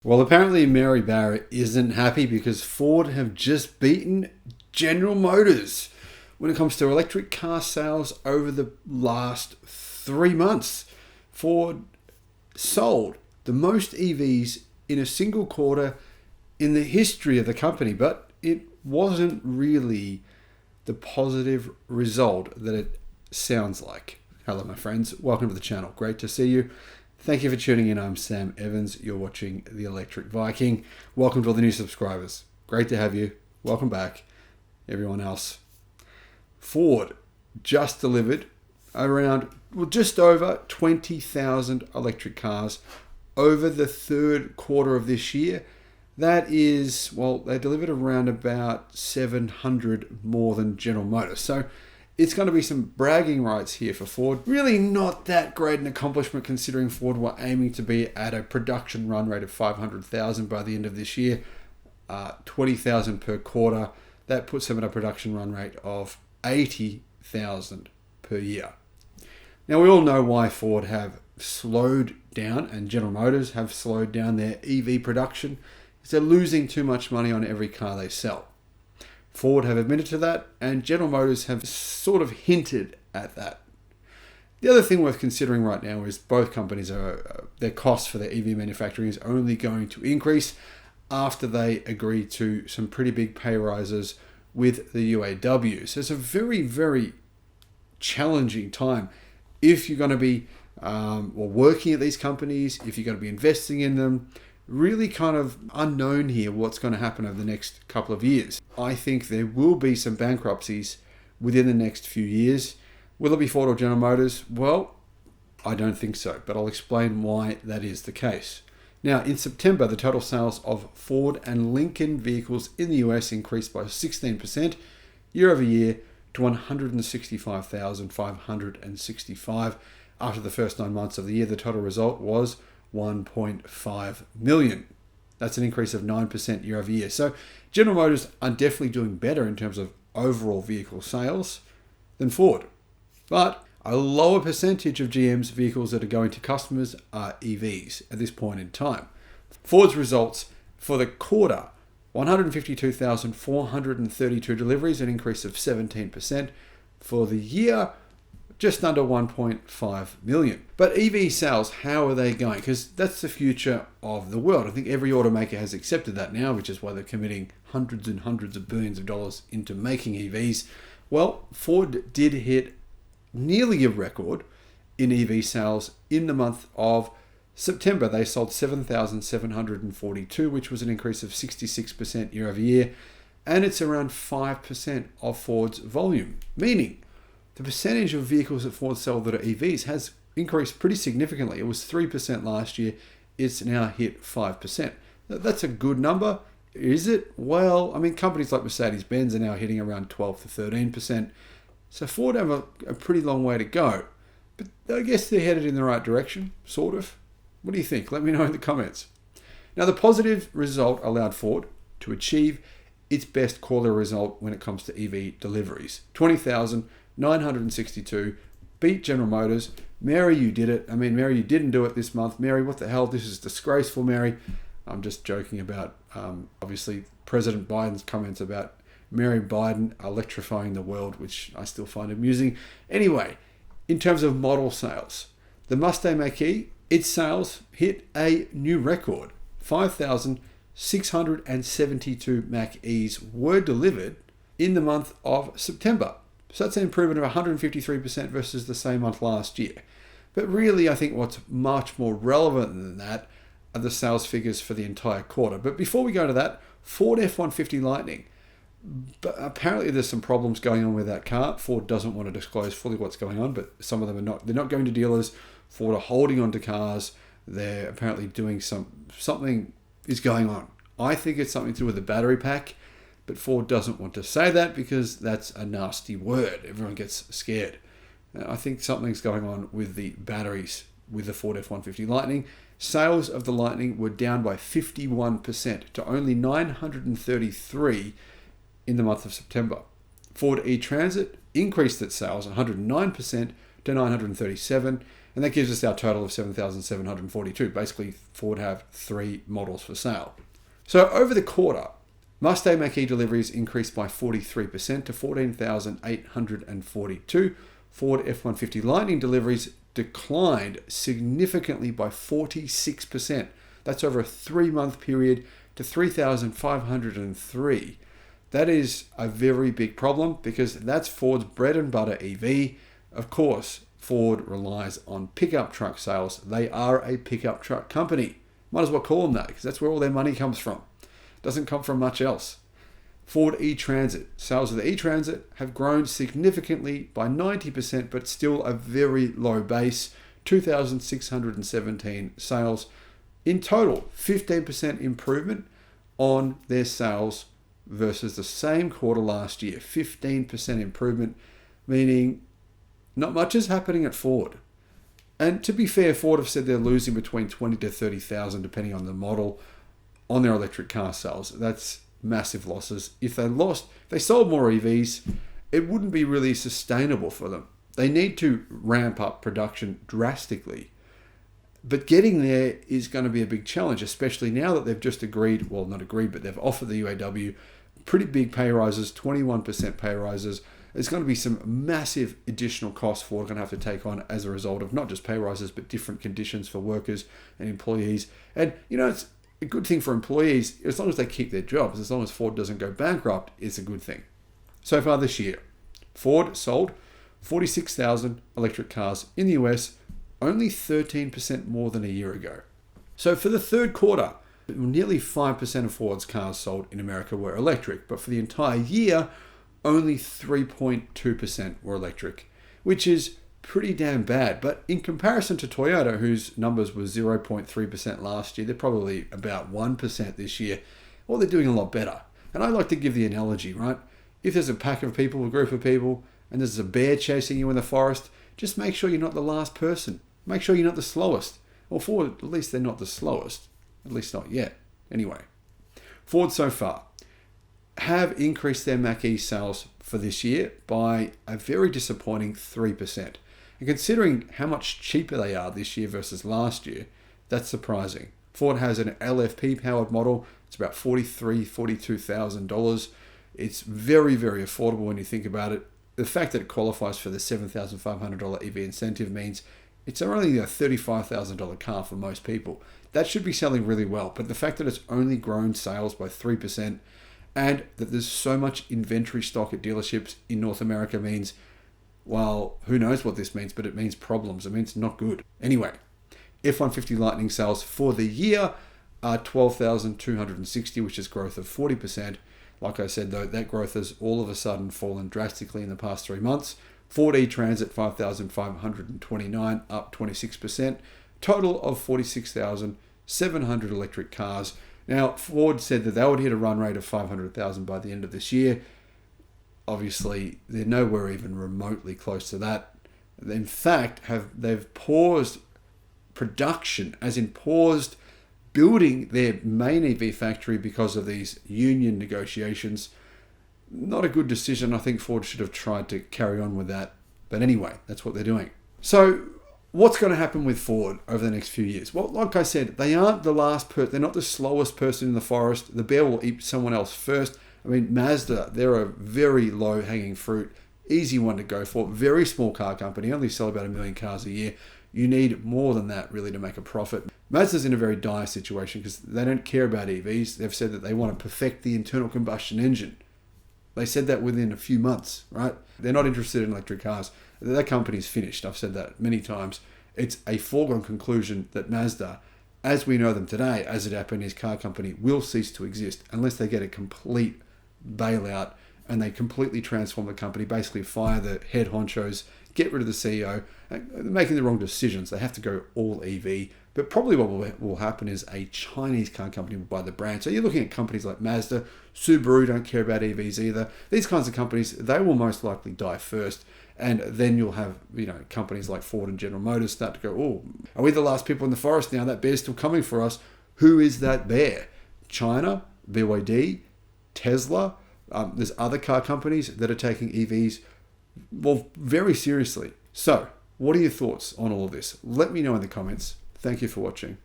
Well, apparently Mary Barra isn't happy because Ford have just beaten General Motors when it comes to electric car sales over the last 3 months. Ford sold the most EVs in a single quarter in the history of the company, but it wasn't really the positive result that it sounds like. Hello, my friends. Welcome to the channel. Great to see you. Thank you for tuning in. I'm Sam Evans. You're watching The Electric Viking. Welcome to all the new subscribers. Great to have you. Welcome back, everyone else. Ford just delivered just over 20,000 electric cars over the third quarter of this year. That is, they delivered around about 700 more than General Motors. So it's going to be some bragging rights here for Ford. Really not that great an accomplishment considering Ford were aiming to be at a production run rate of 500,000 by the end of this year, 20,000 per quarter. That puts them at a production run rate of 80,000 per year. Now we all know why Ford have slowed down and General Motors have slowed down their EV production. They're losing too much money on every car they sell. Ford have admitted to that, and General Motors have sort of hinted at that. The other thing worth considering right now is both companies their cost for their EV manufacturing is only going to increase after they agree to some pretty big pay rises with the UAW. So it's a very, very challenging time if you're going to be working at these companies, if you're going to be investing in them. Really kind of unknown here what's going to happen over the next couple of years. I think there will be some bankruptcies within the next few years. Will it be Ford or General Motors? Well, I don't think so, but I'll explain why that is the case. Now, in September, the total sales of Ford and Lincoln vehicles in the US increased by 16% year over year to 165,565. After the first 9 months of the year, the total result was 1.5 million. That's an increase of 9% year over year. So General Motors are definitely doing better in terms of overall vehicle sales than Ford. But a lower percentage of GM's vehicles that are going to customers are EVs at this point in time. Ford's results for the quarter, 152,432 deliveries, an increase of 17%. For the year, just under 1.5 million. But EV sales, how are they going? Because that's the future of the world. I think every automaker has accepted that now, which is why they're committing hundreds and hundreds of billions of dollars into making EVs. Well, Ford did hit nearly a record in EV sales in the month of September. They sold 7,742, which was an increase of 66% year over year. And it's around 5% of Ford's volume, meaning the percentage of vehicles that Ford sell that are EVs has increased pretty significantly. It was 3% last year. It's now hit 5%. That's a good number. Is it? Well, I mean, companies like Mercedes-Benz are now hitting around 12 to 13%. So Ford have a pretty long way to go. But I guess they're headed in the right direction, sort of. What do you think? Let me know in the comments. Now, the positive result allowed Ford to achieve its best quarterly result when it comes to EV deliveries. 20,962, beat General Motors. Mary, you did it. I mean, Mary, you didn't do it this month. Mary, what the hell? This is disgraceful, Mary. I'm just joking about, obviously, President Biden's comments about Mary Biden electrifying the world, which I still find amusing. Anyway, in terms of model sales, the Mustang Mach-E, its sales hit a new record. 5,672 Mach-E's were delivered in the month of September. So that's an improvement of 153% versus the same month last year. But really, I think what's much more relevant than that are the sales figures for the entire quarter. But before we go to that, Ford F-150 Lightning. But apparently there's some problems going on with that car. Ford doesn't want to disclose fully what's going on, but some of them are not. They're not going to dealers. Ford are holding on to cars. They're apparently doing something is going on. I think it's something to do with the battery pack. But Ford doesn't want to say that because that's a nasty word. Everyone gets scared. I think something's going on with the batteries with the Ford F-150 Lightning. Sales of the Lightning were down by 51% to only 933 in the month of September. Ford E-Transit increased its sales 109% to 937, And that gives us our total of 7,742. Basically, Ford have 3 models for sale. So over the quarter, Mustang Mach-E deliveries increased by 43% to 14,842. Ford F-150 Lightning deliveries declined significantly by 46%. That's over a 3-month period to 3,503. That is a very big problem because that's Ford's bread and butter EV. Of course, Ford relies on pickup truck sales. They are a pickup truck company. Might as well call them that because that's where all their money comes from. It doesn't come from much else. Ford E-Transit. Sales of the E-Transit have grown significantly by 90%, but still a very low base, 2,617 sales. In total, 15% improvement on their sales versus the same quarter last year. 15% improvement, meaning not much is happening at Ford. And to be fair, Ford have said they're losing between 20 to 30,000, depending on the model, on their electric car sales. That's massive losses. If they sold more EVs, it wouldn't be really sustainable for them. They need to ramp up production drastically. But getting there is going to be a big challenge, especially now that they've just agreed, well, not agreed, but they've offered the UAW pretty big pay rises, 21% pay rises. There's going to be some massive additional costs Ford are going to have to take on as a result of not just pay rises, but different conditions for workers and employees. And, it's a good thing for employees, as long as they keep their jobs, as long as Ford doesn't go bankrupt, it's a good thing. So far this year, Ford sold 46,000 electric cars in the US, only 13% more than a year ago. So for the third quarter, nearly 5% of Ford's cars sold in America were electric, but for the entire year, only 3.2% were electric, which is pretty damn bad. But in comparison to Toyota, whose numbers were 0.3% last year, they're probably about 1% this year. Well, they're doing a lot better. And I like to give the analogy, right? If there's a pack of people, a group of people, and there's a bear chasing you in the forest, just make sure you're not the last person. Make sure you're not the slowest. Well, Ford, at least they're not the slowest. At least not yet. Anyway, Ford so far have increased their Mach-E sales for this year by a very disappointing 3%. And considering how much cheaper they are this year versus last year, that's surprising. Ford has an LFP powered model. It's about $43,000, $42,000. It's very, very affordable when you think about it. The fact that it qualifies for the $7,500 EV incentive means it's only a $35,000 car for most people. That should be selling really well. But the fact that it's only grown sales by 3% and that there's so much inventory stock at dealerships in North America means, well, who knows what this means, but it means problems. It means not good. Anyway, F-150 Lightning sales for the year are 12,260, which is growth of 40%. Like I said, though, that growth has all of a sudden fallen drastically in the past 3 months. Ford E-Transit, 5,529, up 26%. Total of 46,700 electric cars. Now, Ford said that they would hit a run rate of 500,000 by the end of this year. Obviously, they're nowhere even remotely close to that. In fact, they've paused production, as in paused building their main EV factory because of these union negotiations. Not a good decision. I think Ford should have tried to carry on with that. But anyway, that's what they're doing. So what's going to happen with Ford over the next few years? Well, like I said, they aren't the last person. They're not the slowest person in the forest. The bear will eat someone else first. I mean, Mazda, they're a very low-hanging fruit, easy one to go for. Very small car company, only sell about 1 million cars a year. You need more than that really to make a profit. Mazda's in a very dire situation because they don't care about EVs. They've said that they want to perfect the internal combustion engine. They said that within a few months, right? They're not interested in electric cars. That company's finished. I've said that many times. It's a foregone conclusion that Mazda, as we know them today, as a Japanese car company, will cease to exist unless they get a complete bailout and they completely transform the company, basically fire the head honchos, get rid of the CEO. They're making the wrong decisions. They have to go all EV. But probably what will happen is a Chinese car company will buy the brand. So you're looking at companies like Mazda, Subaru don't care about EVs either. These kinds of companies, they will most likely die first. And then you'll have, companies like Ford and General Motors start to go, oh, are we the last people in the forest now? That bear's still coming for us. Who is that bear? China, BYD, Tesla. There's other car companies that are taking EVs, well, very seriously. So What are your thoughts on all of this? Let me know in the comments. Thank you for watching.